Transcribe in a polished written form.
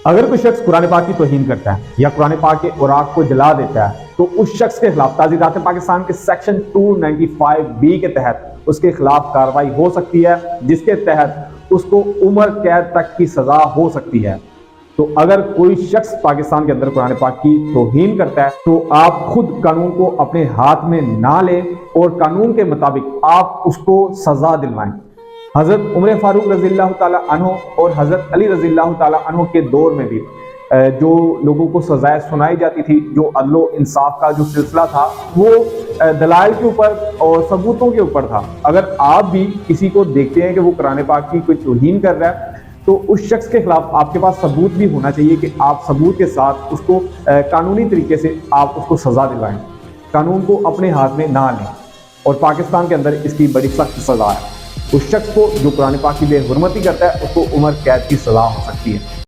अगर कोई शख्स कुरान पाक की तौहीन करता है या कुरान पाक के औराक को जला देता है तो उस शख्स के खिलाफ ताज़ीरात पाकिस्तान के सेक्शन 295 के तहत उसके खिलाफ कार्रवाई हो सकती है, जिसके तहत उसको उम्र कैद तक की सजा हो सकती है। तो अगर कोई शख्स पाकिस्तान के अंदर कुरान पाक की तौहीन करता है तो आप खुद कानून को अपने हाथ में ना लें और कानून के मुताबिक आप उसको सजा दिलवाएं। हज़रत उमर फारूक रज़ियल्लाहु ताला अन्हु और हज़रत अली रज़ियल्लाहु ताला अन्हु के दौर में भी जो लोगों को सजाएं सुनाई जाती थी, जो अदलो इंसाफ का जो सिलसिला था वो दलाइल के ऊपर और सबूतों के ऊपर था। अगर आप भी किसी को देखते हैं कि वो कुरान पाक की कोई तौहीन कर रहा है तो उस शख्स के खिलाफ आपके पास सबूत भी होना चाहिए कि आप सबूत के साथ उसको कानूनी तरीके से आप उसको सजा दिलवाएं। कानून को अपने हाथ में ना लें और पाकिस्तान के अंदर इसकी बड़ी सख्त सजा है। उस शख्स को जो कुरान पाक की बेहुरमती करता है उसको उम्र कैद की सजा हो सकती है।